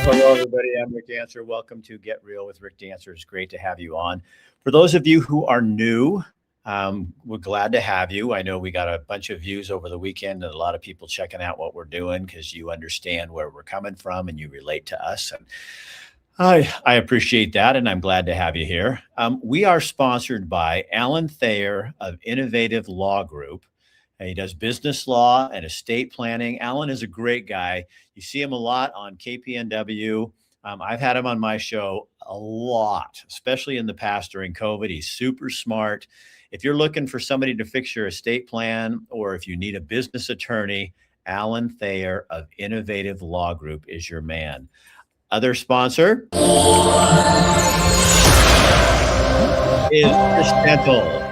hello, everybody. I'm Rick Dancer. Welcome to Get Real with Rick Dancer. It's great to have you on. For those of you who are new, we're glad to have you. I know we got a bunch of views over the weekend and a lot of people checking out what we're doing because you understand where we're coming from and you relate to us. And I appreciate that, and I'm glad to have you here. We are sponsored by Alan Thayer of Innovative Law Group. He does business law and estate planning. Alan is a great guy. You see him a lot on KPNW. I've had him on my show a lot, especially in the past during COVID. He's super smart. If you're looking for somebody to fix your estate plan, or if you need a business attorney, Alan Thayer of Innovative Law Group is your man. Other sponsor is Chris Dental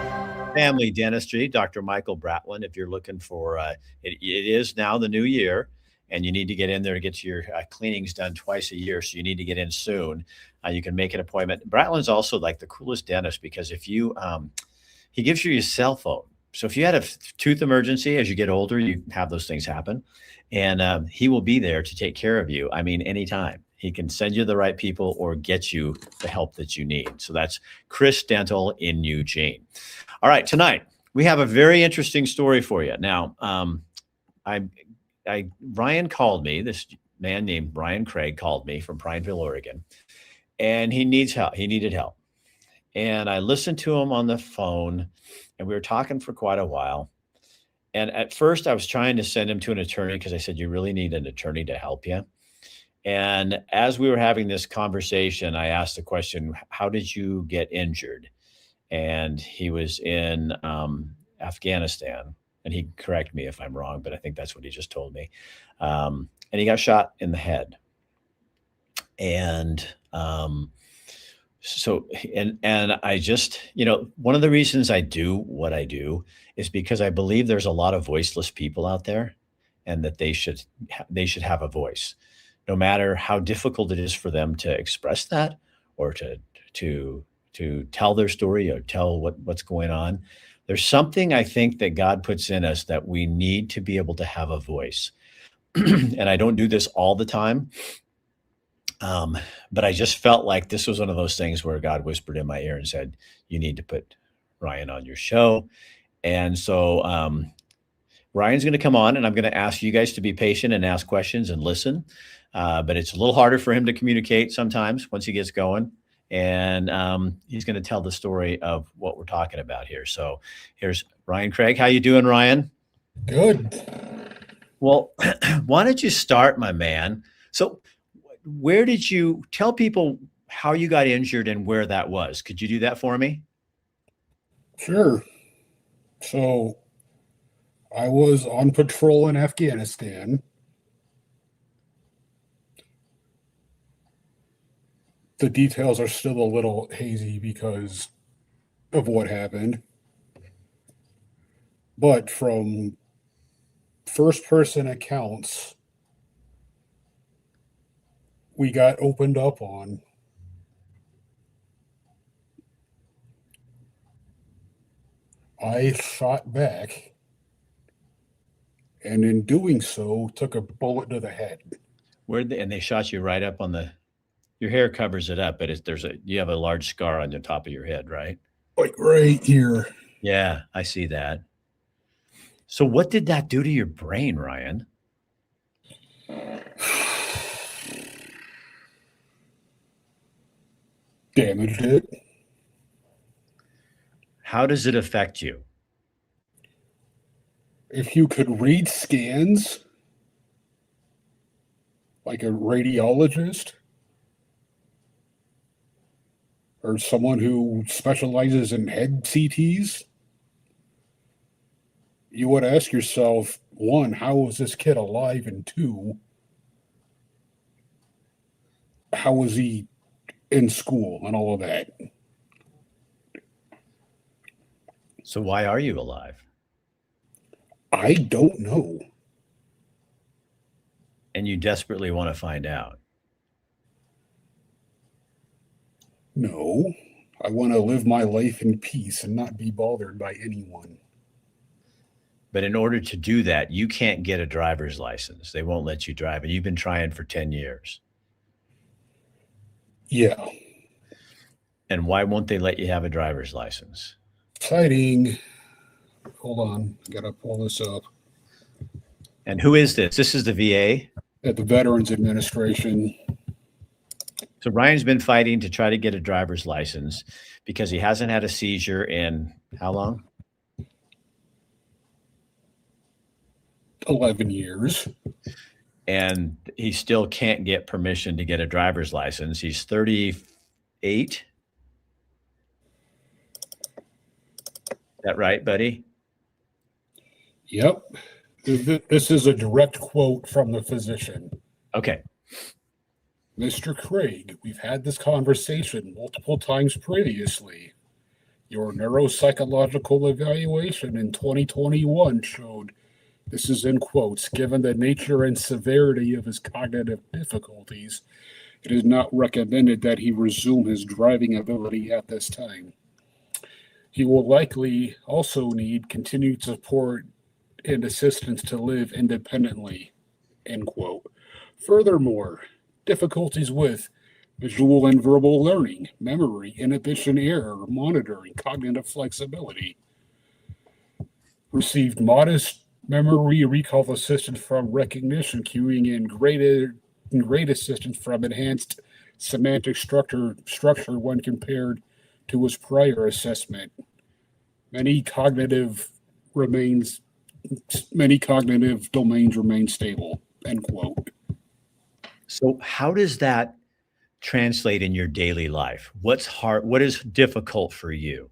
Family Dentistry, Dr. Michael Bratland. If you're looking for, it is now the new year, and you need to get in there to get your cleanings done twice a year. So you need to get in soon. You can make an appointment. Bratland's also like the coolest dentist because if you, he gives you your cell phone. So if you had a tooth emergency as you get older, you have those things happen, and he will be there to take care of you. I mean, anytime. He can send you the right people or get you the help that you need. So that's Chris Dental in Eugene. All right, tonight we have a very interesting story for you. Now, Ryan called me. This man named Brian Craig called me from Prineville, Oregon, and he needs help. He needed help, and I listened to him on the phone, and we were talking for quite a while. And at first, I was trying to send him to an attorney because I said you really need an attorney to help you. And as we were having this conversation, I asked the question, "How did you get injured?" And he was in Afghanistan, and he correct me if I'm wrong, but I think that's what he just told me. And he got shot in the head. And I just, one of the reasons I do what I do is because I believe there's a lot of voiceless people out there, and that they should have a voice, no matter how difficult it is for them to express that or to tell their story or tell what's going on. There's something I think that God puts in us that we need to be able to have a voice. And I don't do this all the time. But I just felt like this was one of those things where God whispered in my ear and said, you need to put Ryan on your show. And so Ryan's going to come on, and I'm going to ask you guys to be patient and ask questions and listen. But it's a little harder for him to communicate sometimes once he gets going. And he's going to tell the story of what we're talking about here. So here's Ryan Craig. How you doing, Ryan? Good. Well, why don't you start, my man? So where did you tell people how you got injured and where that was? Could you do that for me? Sure. So I was on patrol in Afghanistan. The details are still a little hazy because of what happened. But from first-person accounts we got opened up on, I shot back, and in doing so, took a bullet to the head. And they shot you right up on your hair covers it up, but you have a large scar on the top of your head, right? Like right here. Yeah, I see that. So what did that do to your brain, Ryan? Damaged it. How does it affect you? If you could read scans like a radiologist or someone who specializes in head CTs, you would ask yourself, one, how was this kid alive? And two, how was he in school and all of that? So why are you alive? I don't know. And you desperately want to find out. No, I want to live my life in peace and not be bothered by anyone. But in order to do that, you can't get a driver's license. They won't let you drive. And you've been trying for 10 years. Yeah. And why won't they let you have a driver's license? Citing, hold on, I gotta pull this up. And who is this? This is the VA. At the Veterans Administration. So Ryan's been fighting to try to get a driver's license because he hasn't had a seizure in how long? 11 years. And he still can't get permission to get a driver's license. He's 38. Is that right, buddy? Yep. This is a direct quote from the physician. Okay. Mr. Craig, we've had this conversation multiple times previously. Your neuropsychological evaluation in 2021 showed, this is in quotes, given the nature and severity of his cognitive difficulties, it is not recommended that he resume his driving ability at this time. He will likely also need continued support and assistance to live independently, end quote. Furthermore, difficulties with visual and verbal learning, memory, inhibition error, monitoring, cognitive flexibility. Received modest memory recall assistance from recognition cueing and great assistance from enhanced semantic structure when compared to his prior assessment. Many cognitive domains remain stable, end quote. So how does that translate in your daily life? What's hard? What is difficult for you?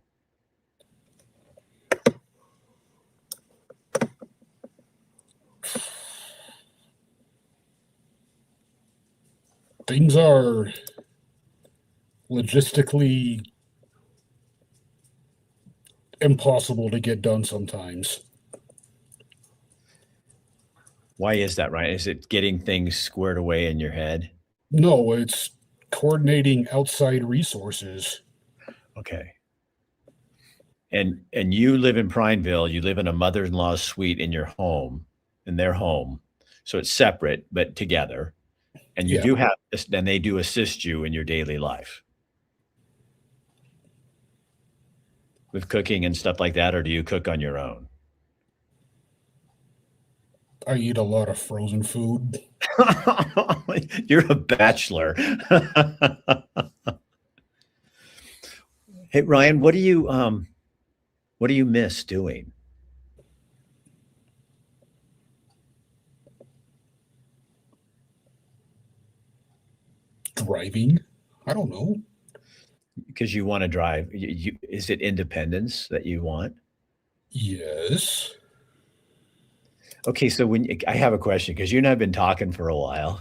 Things are logistically impossible to get done sometimes. Why is that, Ryan? Is it getting things squared away in your head? No, it's coordinating outside resources. Okay. And you live in Prineville. You live in a mother-in-law's suite in your home, in their home. So it's separate, but together. And you do have, and they do assist you in your daily life with cooking and stuff like that, or do you cook on your own? I eat a lot of frozen food. You're a bachelor. Hey, Ryan, what do you miss doing? Driving? I don't know. Because you want to drive. Is it independence that you want? Yes. Okay, so I have a question because you and I have been talking for a while.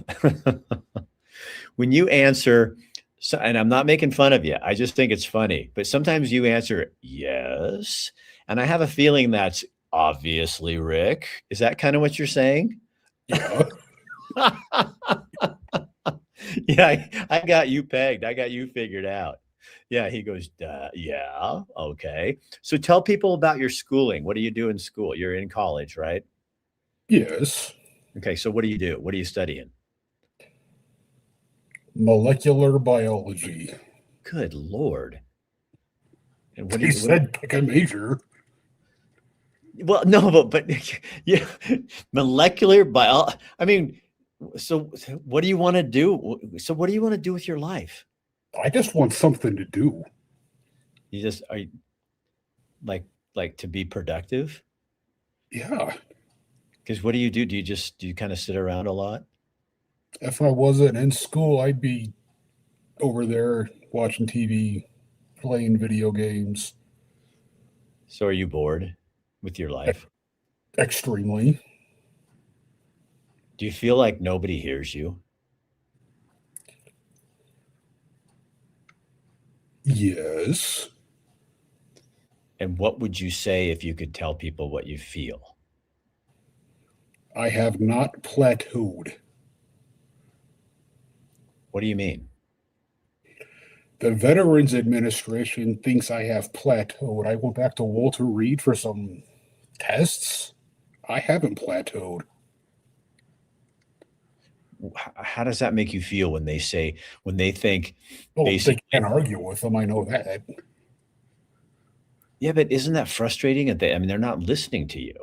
When you answer, and I'm not making fun of you, I just think it's funny, but sometimes you answer yes, and I have a feeling that's obviously Rick. Is that kind of what you're saying? Yeah. Yeah, I got you pegged. I got you figured out. Yeah, he goes, yeah, okay. So tell people about your schooling. What do you do in school? You're in college, right? Yes. Okay, so what do you do? What are you studying? Molecular biology. Good Lord. And He said pick a major. Well, no, but yeah, molecular biology. I mean, so what do you want to do? So what do you want to do with your life? I just want something to do. You just are like to be productive? Yeah. Because what do you do? Do you kind of sit around a lot? If I wasn't in school, I'd be over there watching TV, playing video games. So are you bored with your life? Extremely. Do you feel like nobody hears you? Yes. And what would you say if you could tell people what you feel? I have not plateaued. What do you mean? The Veterans Administration thinks I have plateaued. I went back to Walter Reed for some tests. I haven't plateaued. How does that make you feel when they say, when they think Well, basic? they can't argue with them. I know that. Yeah, but isn't that frustrating? I mean, they're not listening to you.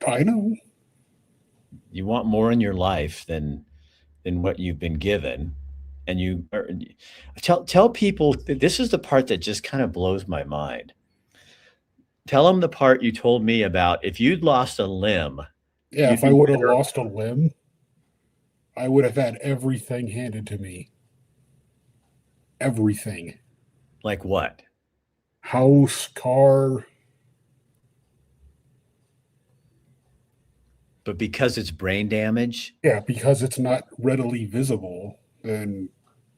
I know. You want more in your life than what you've been given, and tell people, this is the part that just kind of blows my mind. Tell them the part you told me about, if you'd lost a limb, Yeah, you'd if I be would have better. lost a limb, I would have had everything handed to me. Everything. Like what? House, car. But because it's brain damage, Yeah, because it's not readily visible, then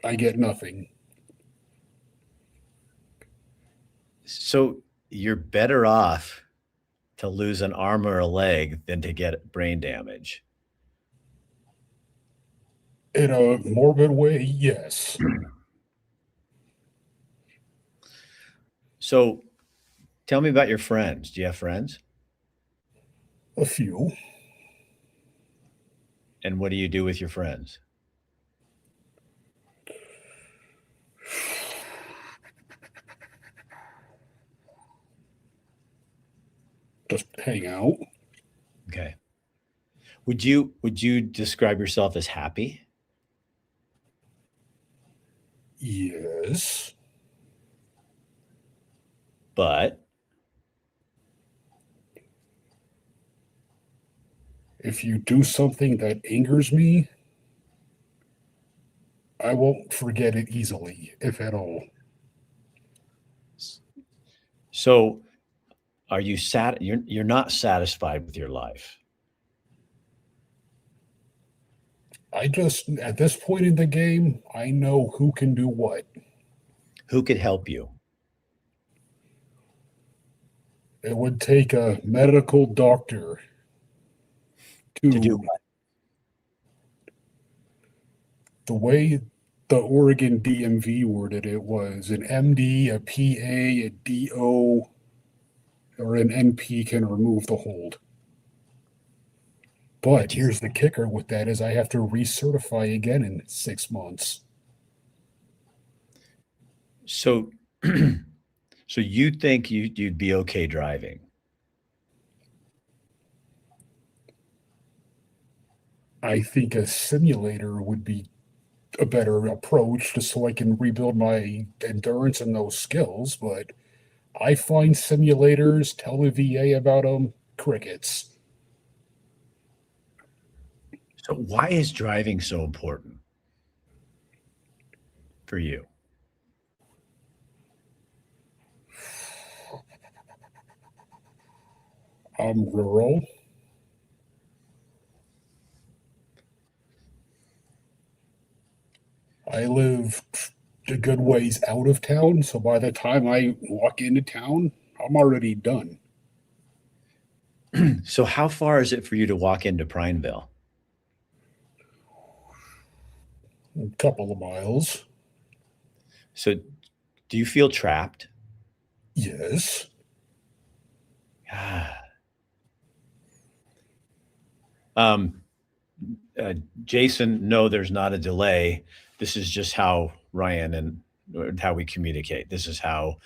I get nothing. so you're better off to lose an arm or a leg than to get brain damage. In a morbid way, yes. So tell me about your friends. Do you have friends? A few. And what do you do with your friends? Just hang out. Okay. Would you describe yourself as happy? Yes. But If you do something that angers me, I won't forget it easily, if at all. so are you you're not satisfied with your life? I just, at this point in the game, I know who can do what. Who could help you? It would take a medical doctor To do to, the way the Oregon DMV worded it was an MD, a PA, a DO, or an NP can remove the hold. But here's the kicker with that is I have to recertify again in 6 months. so so you think you'd be okay driving? I think a simulator would be a better approach just so I can rebuild my endurance and those skills, but I find simulators, tell the VA about them, crickets. So why is driving so important for you? I'm rural. I live a good ways out of town, so by the time I walk into town, I'm already done. So how far is it for you to walk into Prineville? A couple of miles. So do you feel trapped? Yes. Ah. Um, Jason, no, there's not a delay. This is just how Ryan and how we communicate. This is how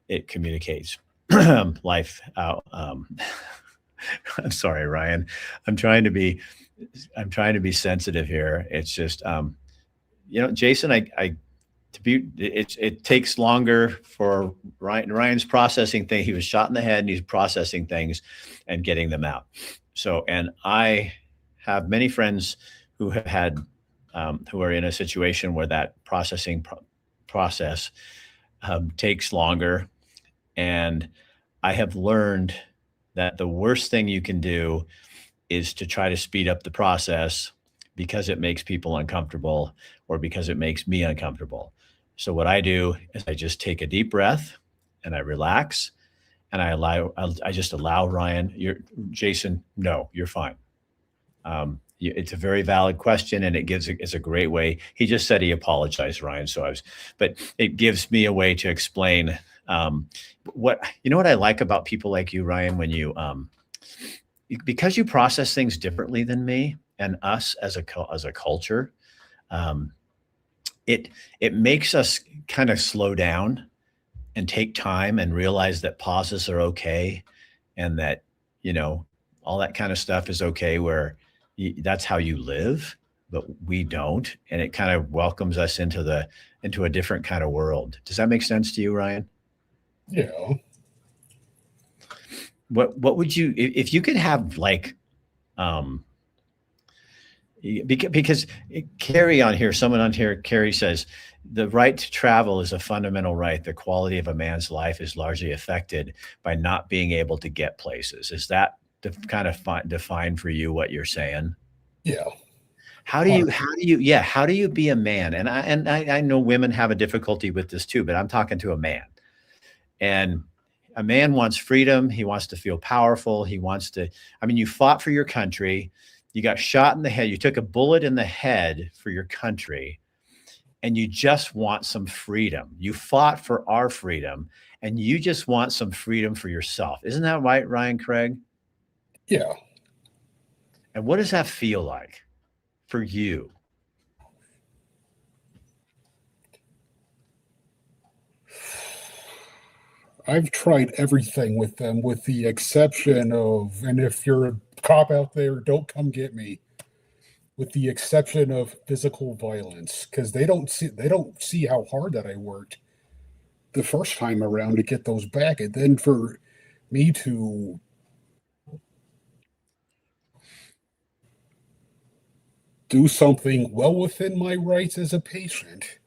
it communicates. Life out. I'm sorry, Ryan. I'm trying to be, I'm trying to be sensitive here. It's just, Jason, it takes longer for Ryan's processing thing. He was shot in the head and he's processing things and getting them out. So, and I have many friends who have had, who are in a situation where that process takes longer. And I have learned that the worst thing you can do is to try to speed up the process because it makes people uncomfortable or because it makes me uncomfortable. So what I do is I just take a deep breath and I relax and I just allow Jason, no, you're fine. It's a very valid question and it's a great way. He just said he apologized, Ryan. But it gives me a way to explain, what I like about people like you, Ryan, when because you process things differently than me, and us as as a culture, um, it makes us kind of slow down and take time and realize that pauses are okay, and that, you know, all that kind of stuff is okay, where that's how you live, but we don't. And it kind of welcomes us into a different kind of world. Does that make sense to you, Ryan? Yeah. What would you, if you could have like, um, because Carrie on here, someone on here, Carrie says, the right to travel is a fundamental right. The quality of a man's life is largely affected by not being able to get places. Is that kind of define for you what you're saying? Yeah. How do you be a man? And I know women have a difficulty with this too, but I'm talking to a man. And a man wants freedom. He wants to feel powerful. He wants to, I mean, you fought for your country. You got shot in the head. You took a bullet in the head for your country, and you just want some freedom. You fought for our freedom, and you just want some freedom for yourself. Isn't that right, Ryan Craig? Yeah. And what does that feel like for you? I've tried everything with them, with the exception of, and if you're a cop out there, don't come get me. With the exception of physical violence, because they don't see how hard that I worked the first time around to get those back, and then for me to do something well within my rights as a patient.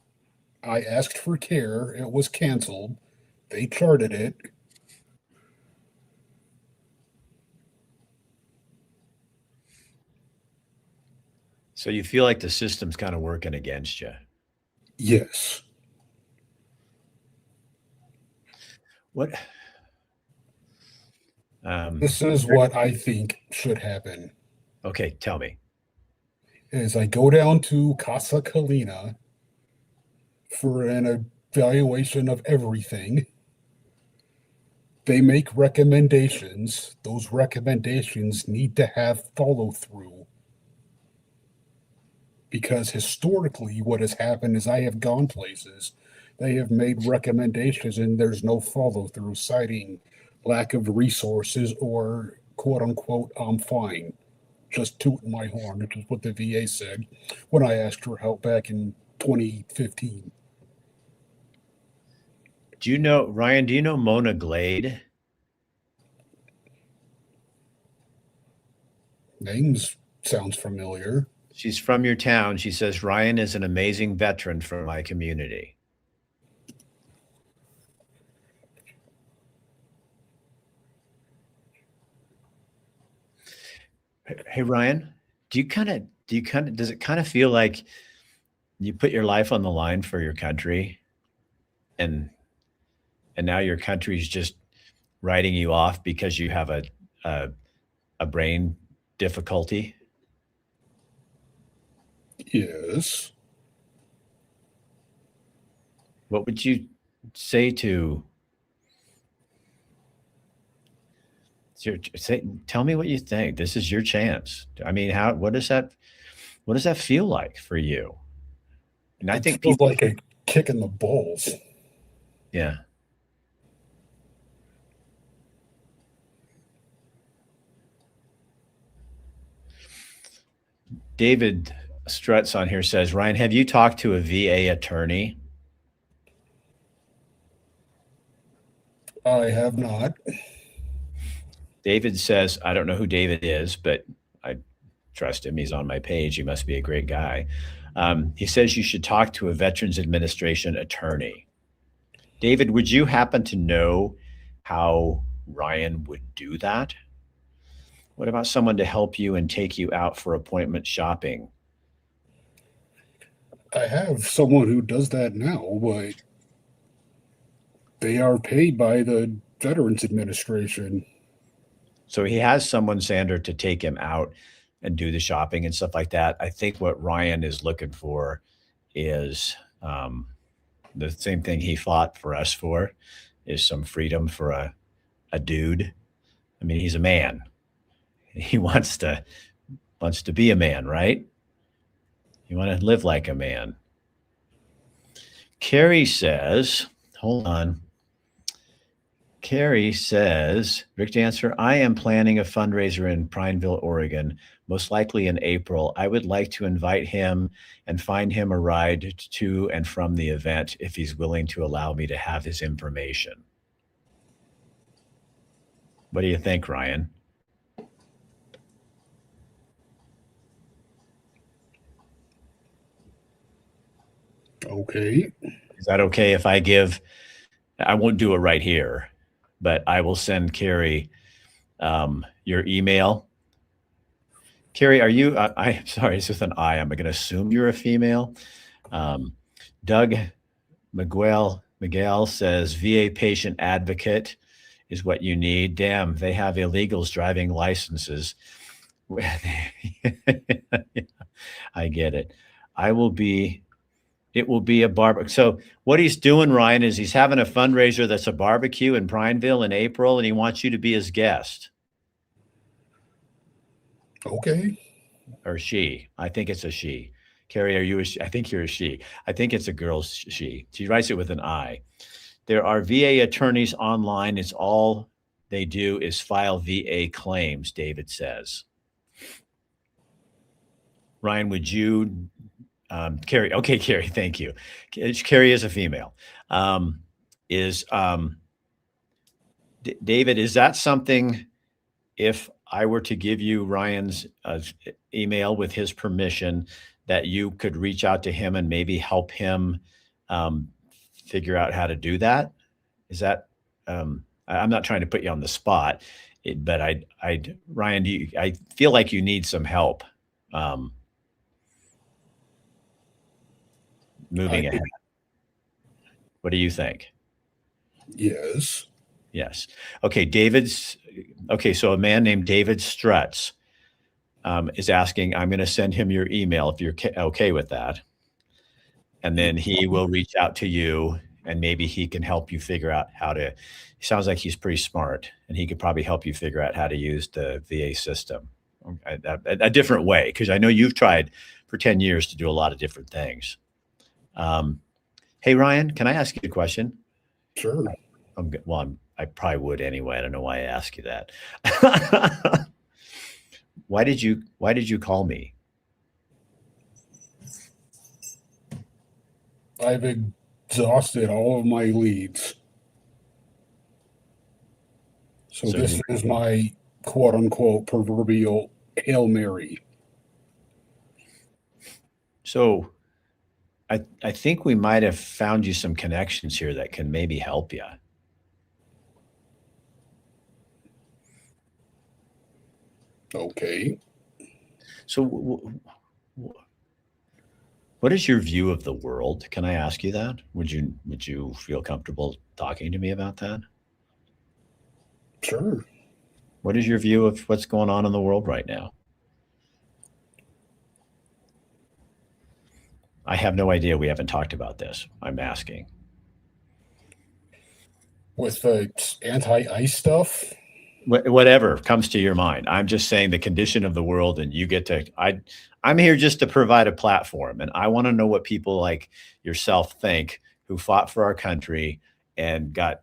I asked for care, it was canceled. They charted it. So you feel like the system's kind of working against you. Yes. What? This is what I think should happen. Okay, tell me. Is I go down to Casa Kalina for an evaluation of everything. They make recommendations. Those recommendations need to have follow through. Because historically, what has happened is I have gone places, they have made recommendations, and there's no follow through, citing lack of resources or quote unquote, I'm fine. Just tooting my horn, which is what the VA said when I asked for help back in 2015. Do you know, Ryan, do you know Mona Glade? Names sounds familiar. She's from your town. She says, Ryan is an amazing veteran for my community. Hey, Ryan, does it kind of feel like you put your life on the line for your country, and now your country's just writing you off because you have a, a brain difficulty? Yes. What would you say to tell me what you think. This is your chance. I mean, what does that feel like for you? And I It think feels people, like a kick in the balls. yeah. David Struts on here says, Ryan, have you talked to a VA attorney? I have not. David says, I don't know who David is, but I trust him. He's on my page. He must be a great guy. He says you should talk to a Veterans Administration attorney. David, would you happen to know how Ryan would do that? What about someone to help you and take you out for appointment shopping? I have someone who does that now, but they are paid by the Veterans Administration. So he has someone, Sander, to take him out and do the shopping and stuff like that. I think what Ryan is looking for is the same thing he fought for us for, is some freedom for a dude. I mean, he's a man. He wants to wants to be a man, right? You want to live like a man. Carrie says, hold on. Carrie says, Rick Dancer, I am planning a fundraiser in Prineville, Oregon, most likely in April. I would like to invite him and find him a ride to and from the event if he's willing to allow me to have his information. What do you think, Ryan? Okay. Is that okay if I won't do it right here, but I will send Carrie your email. Carrie, are you, sorry, it's with an I. I'm going to assume you're a female. Doug Miguel says VA patient advocate is what you need. Damn, they have illegals driving licenses. I get it. It will be a barbecue. So what he's doing, Ryan, is he's having a fundraiser that's a barbecue in Prineville in April, and he wants you to be his guest. Okay. Or she. I think it's a she. Carrie, are you a she? I think you're a she. I think it's a girl's she. She writes it with an I. There are VA attorneys online. It's all they do is file VA claims, David says. Ryan, would you, Carrie? Okay, Carrie, thank you. Carrie is a female. David, is that something, if I were to give you Ryan's email with his permission, that you could reach out to him and maybe help him figure out how to do that? Is that, I'm not trying to put you on the spot, but Ryan, I feel like you need some help moving ahead. What do you think? Yes. Yes. Okay. So a man named David Strutz is asking, I'm going to send him your email if you're okay with that. And then he will reach out to you and maybe he can help you figure out he sounds like he's pretty smart and he could probably help you figure out how to use the VA system a different way. Cause I know you've tried for 10 years to do a lot of different things. Hey, Ryan, can I ask you a question? Sure. I probably would anyway. I don't know why I asked you that. Why did you call me? I've exhausted all of my leads. So this is my quote unquote proverbial Hail Mary. So I think we might have found you some connections here that can maybe help you. Okay. So what is your view of the world? Can I ask you that? Would you feel comfortable talking to me about that? Sure. What is your view of what's going on in the world right now? I have no idea. We haven't talked about this. I'm asking. With the anti-ICE stuff? Whatever comes to your mind. I'm just saying the condition of the world, and you get to, I'm here just to provide a platform, and I want to know what people like yourself think who fought for our country and got,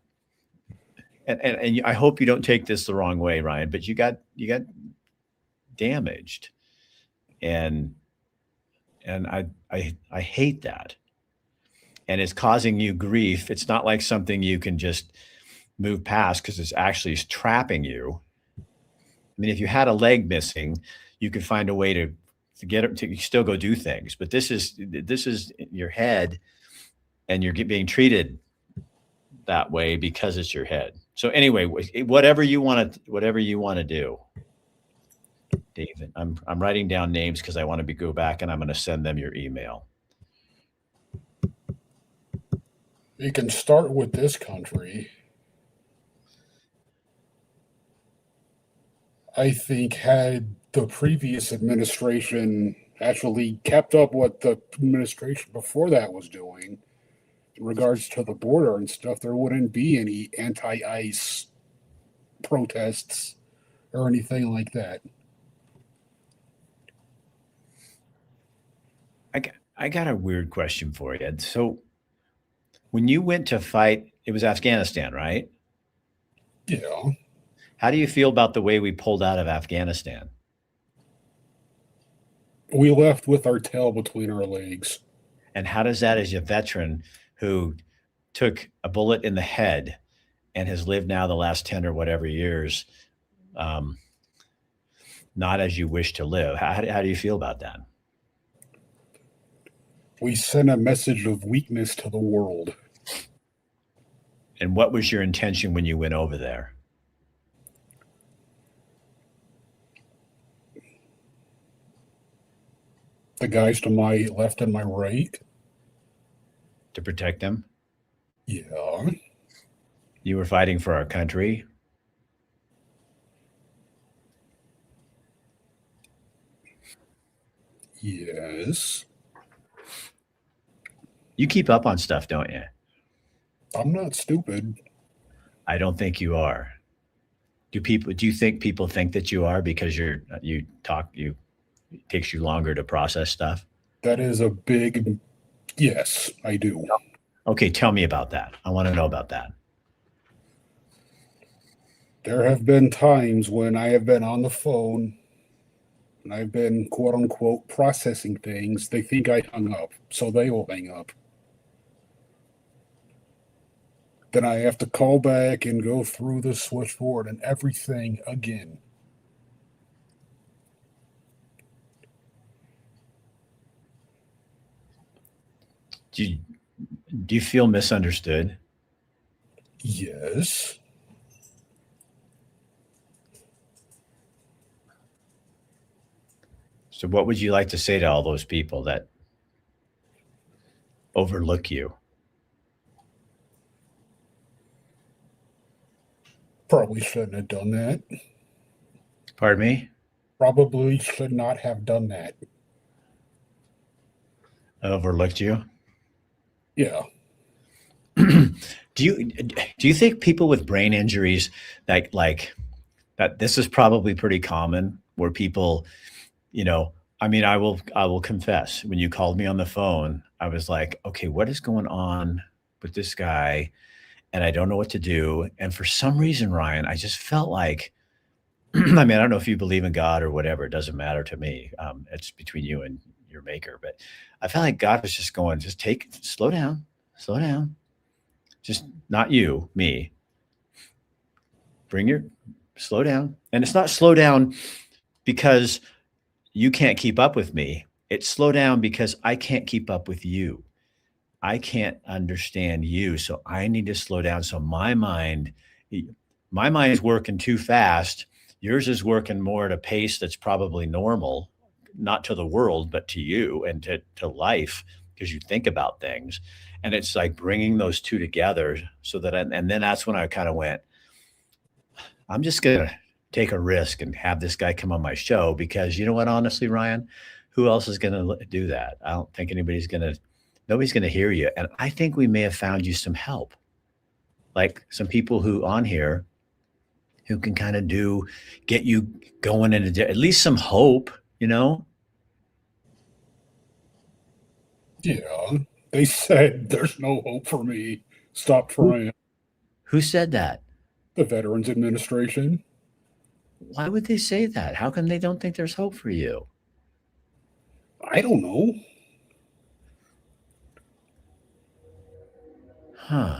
and I hope you don't take this the wrong way, Ryan, but you got damaged. And I hate that. And it's causing you grief. It's not like something you can just move past because it's actually trapping you. I mean, if you had a leg missing, you could find a way to get it to still go do things. But this is your head, and you're being treated that way because it's your head. So anyway, whatever you want to do. David, I'm writing down names because I want to go back and I'm going to send them your email. You can start with this country. I think had the previous administration actually kept up what the administration before that was doing in regards to the border and stuff, there wouldn't be any anti-ICE protests or anything like that. I got a weird question for you. So when you went to fight, it was Afghanistan, right? Yeah. How do you feel about the way we pulled out of Afghanistan? We left with our tail between our legs. And how does that, as a veteran who took a bullet in the head and has lived now the last 10 or whatever years, um, not as you wish to live, how do you feel about that? We sent a message of weakness to the world. And what was your intention when you went over there? The guys to my left and my right. To protect them? Yeah. You were fighting for our country? Yes. You keep up on stuff, don't you? I'm not stupid. I don't think you are. Do you think people think that you are because you talk you it takes you longer to process stuff? That is a big yes, I do. Okay, tell me about that. I want to know about that. There have been times when I have been on the phone and I've been quote unquote processing things. They think I hung up, so they will hang up. Then I have to call back and go through the switchboard and everything again. Do you, do you feel misunderstood? Yes. So what would you like to say to all those people that overlook you? Probably shouldn't have done that. Pardon me? Probably should not have done that. Overlooked you? Yeah. Do you think people with brain injuries like that this is probably pretty common where people, you know, I mean, I will confess, when you called me on the phone, I was like, okay, what is going on with this guy? And I don't know what to do. And for some reason, Ryan, I just felt like, I mean, I don't know if you believe in God or whatever. It doesn't matter to me. It's between you and your maker. But I felt like God was just going, just slow down. Just not you, me. Bring your slow down. And it's not slow down because you can't keep up with me. It's slow down because I can't keep up with you. I can't understand you. So I need to slow down. So my mind is working too fast. Yours is working more at a pace that's probably normal, not to the world, but to you and to life, because you think about things. And it's like bringing those two together so that, and then that's when I kind of went, I'm just going to take a risk and have this guy come on my show because you know what, honestly, Ryan, who else is going to do that? I don't think nobody's going to hear you. And I think we may have found you some help, like some people who on here who can kind of get you going at least some hope, you know? Yeah. They said there's no hope for me. Stop Who, trying. who said that? The Veterans Administration. Why would they say that? How come they don't think there's hope for you? I don't know. Huh.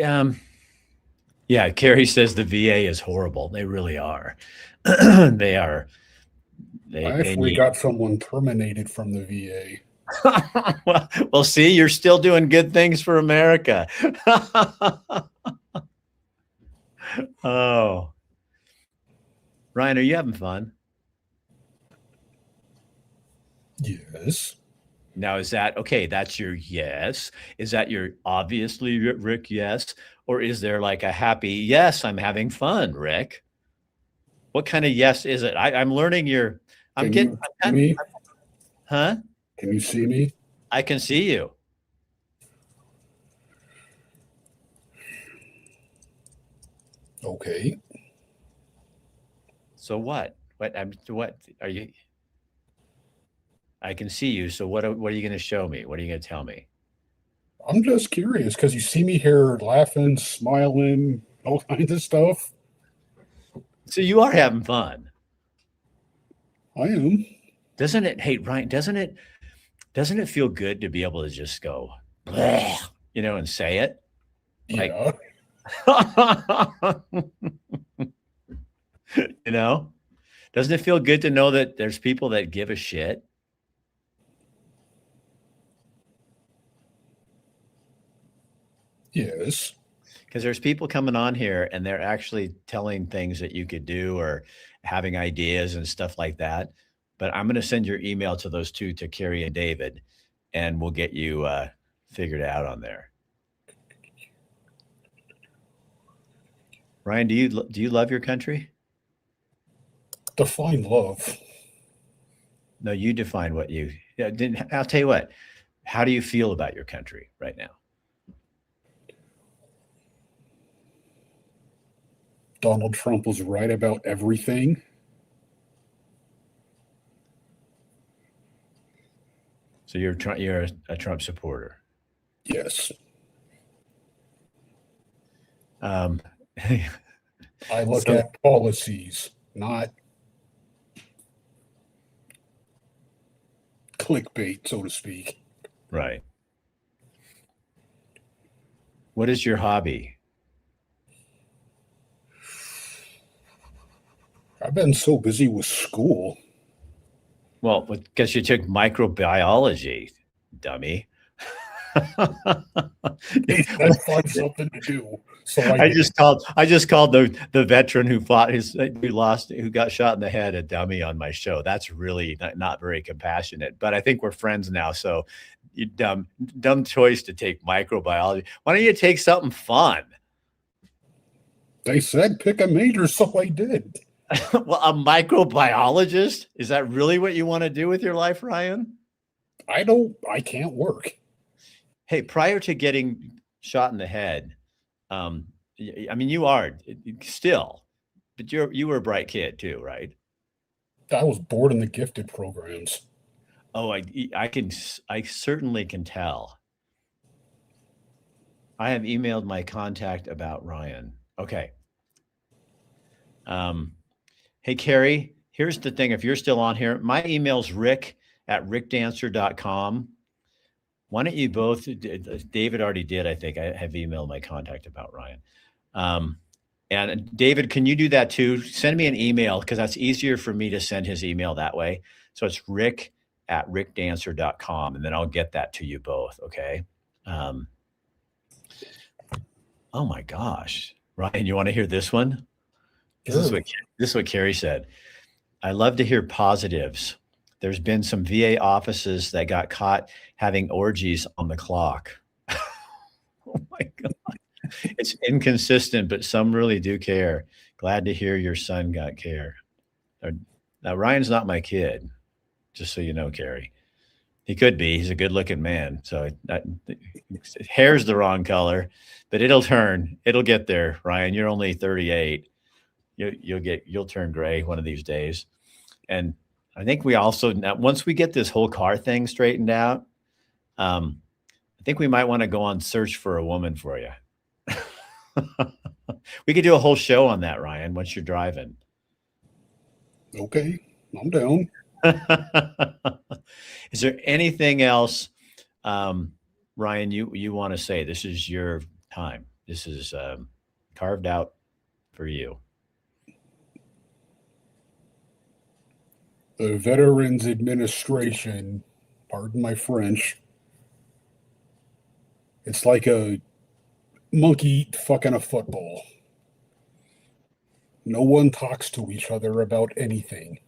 Um, yeah, Carrie says the VA is horrible. They really are. They are. I They actually need. got someone terminated from the VA. Well, see, you're still doing good things for America. Oh, Ryan, are you having fun? Yes. Now, is that okay? That's your yes. Is that your obviously, Rick, yes? Or is there like a happy, yes, I'm having fun, Rick? What kind of yes is it? I'm learning I'm Can getting, you see me? huh? Can you see me? I can see you. Okay. So what? What are you? I can see you. So what are you going to show me? What are you going to tell me? I'm just curious because you see me here laughing, smiling, all kinds of stuff. So you are having fun. I am. Doesn't it? Hey, Ryan, doesn't it feel good to be able to just go, "Bleh," and say it? Like, Yeah. doesn't it feel good to know that there's people that give a shit? Yes. Because there's people coming on here and they're actually telling things that you could do or having ideas and stuff like that. But I'm going to send your email to those two, to Carrie and David, and we'll get you figured out on there. Ryan, do you love your country? Define love. No, you define what you. Yeah, I'll tell you what. How do you feel about your country right now? Donald Trump was right about everything. So you're a Trump supporter. Yes. I look at policies, not clickbait, so to speak. Right. What is your hobby? I've been so busy with school. Well, because you took microbiology, dummy. Let's find something to do. So I just called the veteran who got shot in the head a dummy on my show. That's really not very compassionate. But I think we're friends now. So you dumb choice to take microbiology. Why don't you take something fun? They said pick a major, so I did. Well, a microbiologist? Is that really what you want to do with your life, Ryan? I can't work. Hey, prior to getting shot in the head, I mean, you are still, but you were a bright kid too, right? I was bored in the gifted programs. Oh, I certainly can tell. I have emailed my contact about Ryan. Okay. Hey, Carrie, here's the thing. If you're still on here, my email's rick@rickdancer.com. Why don't you both, David already did, I think. I have emailed my contact about Ryan. And David, can you do that too? Send me an email because that's easier for me to send his email that way. So it's rick@rickdancer.com, and then I'll get that to you both, okay? Oh my gosh. Ryan, you want to hear this one? Sure. This is what Carrie said. I love to hear positives. There's been some VA offices that got caught having orgies on the clock. Oh my God. It's inconsistent, but some really do care. Glad to hear your son got care. Now, Ryan's not my kid, just so you know, Carrie. He could be. He's a good looking man. So hair's the wrong color, but it'll turn. It'll get there, Ryan. You're only 38. You'll turn gray one of these days. And I think we also, once we get this whole car thing straightened out, I think we might want to go on search for a woman for you. We could do a whole show on that, Ryan, once you're driving. Okay, I'm down. Is there anything else, Ryan, you want to say? This is your time. This is carved out for you. The Veterans Administration, pardon my French, it's like a monkey fucking a football. No one talks to each other about anything.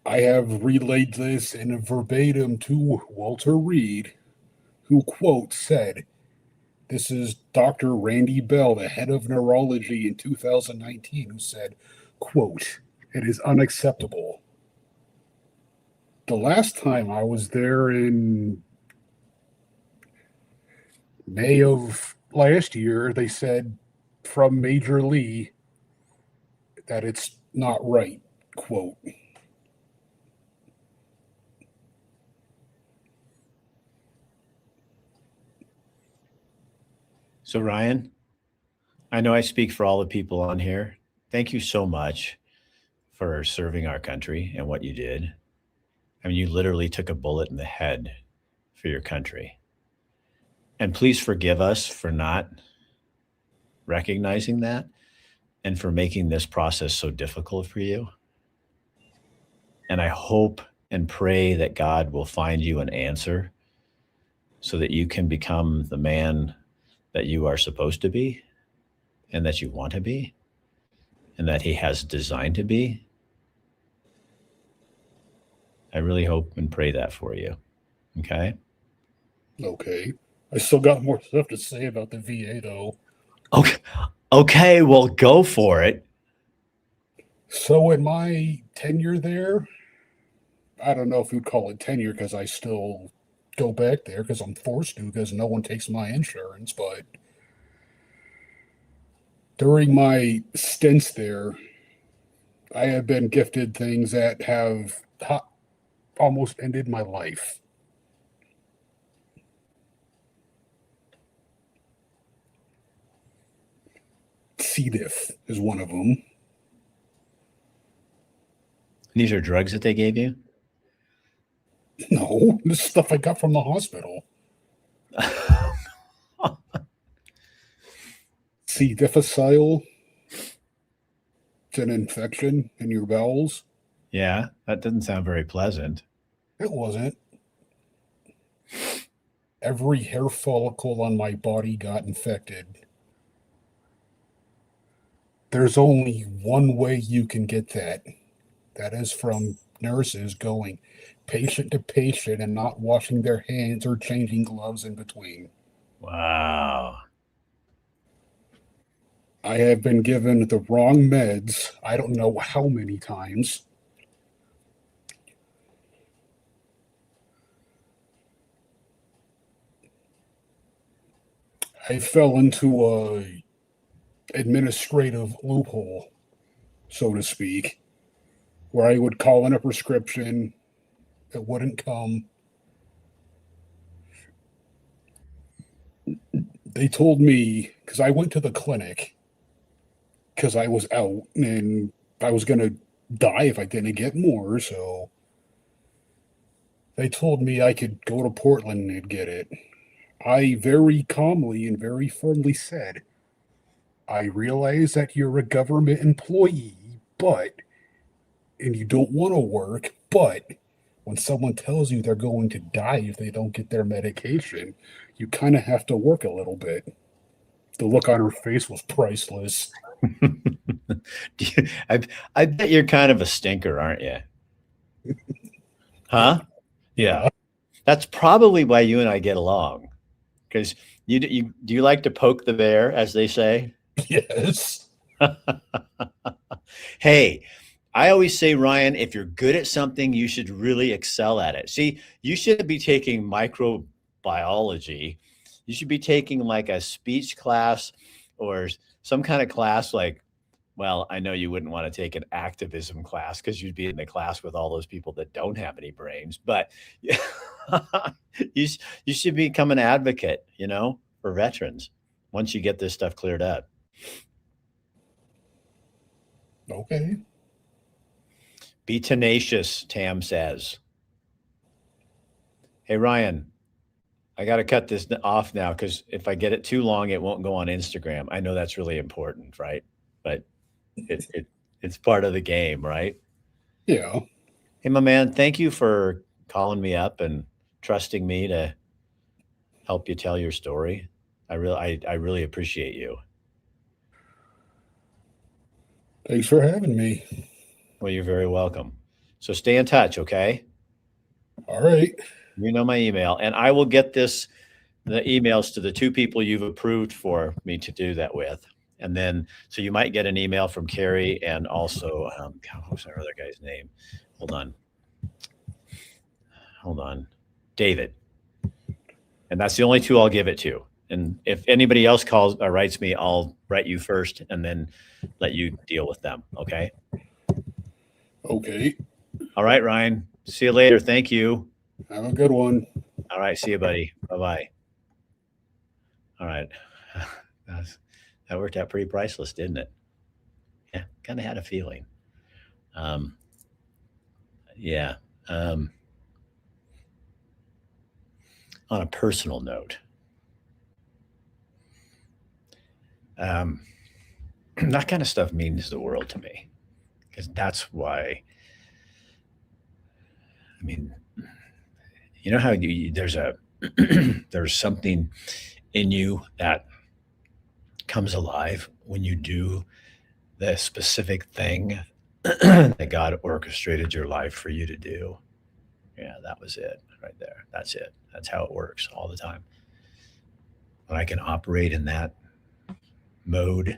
I have relayed this in verbatim to Walter Reed, who, quote, said, this is Dr. Randy Bell, the head of neurology in 2019, who said, quote, it is unacceptable. The last time I was there in May of last year, they said from Major Lee that it's not right, quote. So Ryan, I know I speak for all the people on here. Thank you so much for serving our country and what you did. I mean, you literally took a bullet in the head for your country. And please forgive us for not recognizing that and for making this process so difficult for you. And I hope and pray that God will find you an answer so that you can become the man that you are supposed to be and that you want to be and that he has designed to be. I really hope and pray that for you. Okay? Okay. I still got more stuff to say about the VA, though. Okay. Okay, well, go for it. So in my tenure there, I don't know if you'd call it tenure because I still go back there because I'm forced to because no one takes my insurance. But during my stints there, I have been gifted things that have almost ended my life. C. diff is one of them. These are drugs that they gave you? No, this is stuff I got from the hospital. C. difficile. It's an infection in your bowels. Yeah, that doesn't sound very pleasant. It wasn't. Every hair follicle on my body got infected. There's only one way you can get that. That is from nurses going patient to patient and not washing their hands or changing gloves in between. Wow. I have been given the wrong meds. I don't know how many times. I fell into a administrative loophole, so to speak, where I would call in a prescription, it wouldn't come. They told me, because I went to the clinic, because I was out and I was going to die if I didn't get more, so they told me I could go to Portland and get it. I very calmly and very firmly said, I realize that you're a government employee, and you don't want to work, but when someone tells you they're going to die if they don't get their medication, you kind of have to work a little bit. The look on her face was priceless. I bet you're kind of a stinker, aren't you? Huh? Yeah. That's probably why you and I get along. Because do you like to poke the bear, as they say? Yes. Hey, I always say, Ryan, if you're good at something, you should really excel at it. See, you should be taking microbiology. You should be taking like a speech class or some kind of class like, well, I know you wouldn't want to take an activism class because you'd be in the class with all those people that don't have any brains, but you should become an advocate, for veterans once you get this stuff cleared up. Okay. Be tenacious, Tam says. Hey, Ryan, I got to cut this off now because if I get it too long, it won't go on Instagram. I know that's really important, right? But it's part of the game, right? Yeah. Hey, my man, thank you for calling me up and trusting me to help you tell your story. I really appreciate you. Thanks for having me. Well, you're very welcome. So stay in touch, okay? All right. You know my email, and I will get the emails to the two people you've approved for me to do that with. And then, so you might get an email from Carrie and also, what's our other guy's name? Hold on. David. And that's the only two I'll give it to. And if anybody else calls or writes me, I'll write you first and then let you deal with them. Okay. Okay. All right, Ryan. See you later. Thank you. Have a good one. All right. See you, buddy. Bye-bye. All right. That worked out pretty priceless, didn't it? Yeah. Kind of had a feeling. Yeah. On a personal note, that kind of stuff means the world to me, because that's why, I mean, you know how there's there's something in you that comes alive when you do the specific thing that God orchestrated your life for you to do. Yeah, that was it right there. That's it. That's how it works all the time. When I can operate in that mode,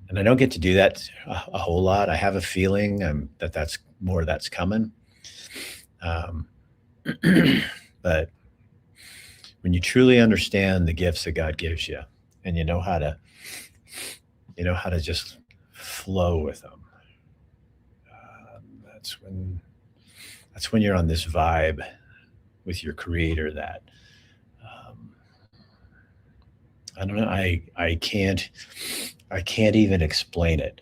and I don't get to do that a whole lot. I have a feeling that that's coming. But when you truly understand the gifts that God gives you, and you know how to just flow with them, that's when you're on this vibe with your creator that I don't know. I can't even explain it,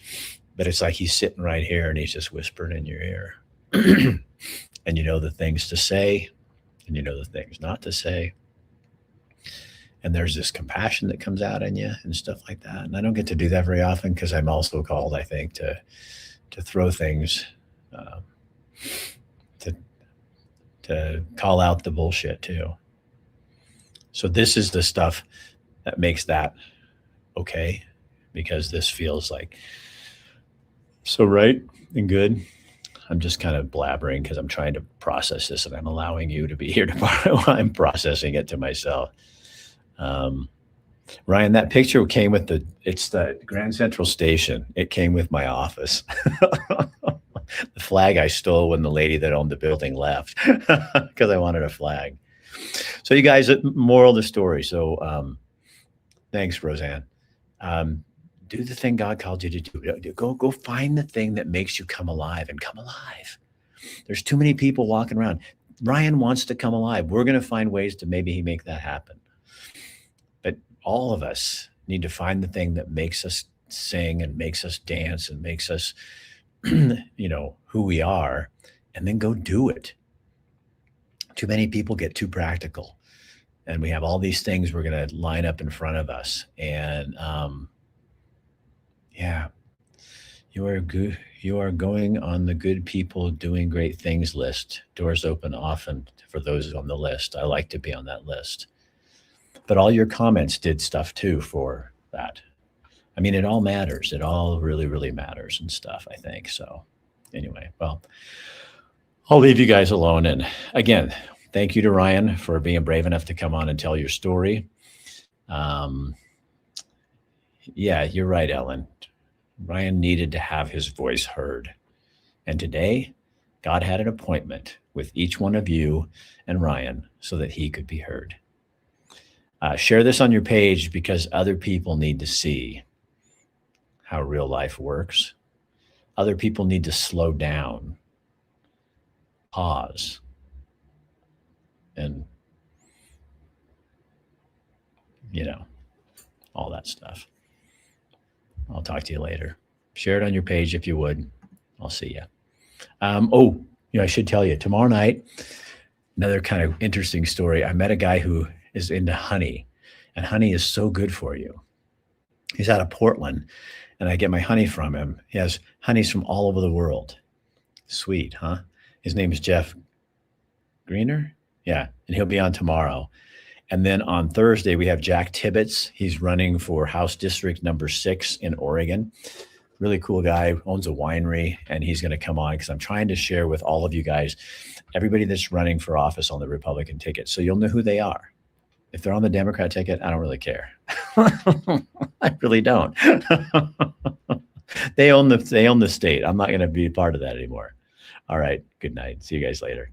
but it's like he's sitting right here and he's just whispering in your ear. And you know the things to say and you know the things not to say. And there's this compassion that comes out in you and stuff like that. And I don't get to do that very often because I'm also called, I think, to throw things, to call out the bullshit too. So this is the stuff that makes that okay, because this feels like so right and good. I'm just kind of blabbering because I'm trying to process this, and I'm allowing you to be here tomorrow while I'm processing it to myself. Ryan, that picture came with it's the Grand Central Station. It came with my office. The flag I stole when the lady that owned the building left because I wanted a flag. So you guys, moral of the story. So thanks, Roseanne. Do the thing God called you to do. Go find the thing that makes you come alive and come alive. There's too many people walking around. Ryan wants to come alive. We're going to find ways to maybe make that happen. But all of us need to find the thing that makes us sing and makes us dance and makes us, who we are, and then go do it. Too many people get too practical, and we have all these things we're going to line up in front of us. And yeah, you are good. You are going on the good people doing great things list. Doors open often for those on the list. I like to be on that list. But all your comments did stuff too for that. I mean, it all matters. It all really, really matters and stuff, I think. So anyway, well, I'll leave you guys alone. And again, thank you to Ryan for being brave enough to come on and tell your story. Yeah, you're right, Ellen. Ryan needed to have his voice heard. And today, God had an appointment with each one of you and Ryan so that he could be heard. Share this on your page because other people need to see how real life works. Other people need to slow down, pause, and, all that stuff. I'll talk to you later. Share it on your page if you would. I'll see you. I should tell you, tomorrow night, another kind of interesting story. I met a guy who is into honey, and honey is so good for you. He's out of Portland, and I get my honey from him. He has honeys from all over the world. Sweet, huh? His name is Jeff Greener. Yeah, and he'll be on tomorrow. And then on Thursday, we have Jack Tibbetts. He's running for House District number 6 in Oregon. Really cool guy, owns a winery, and he's going to come on because I'm trying to share with all of you guys, everybody that's running for office on the Republican ticket, so you'll know who they are. If they're on the Democrat ticket, I don't really care. I really don't. They own the state. I'm not going to be part of that anymore. All right. Good night. See you guys later.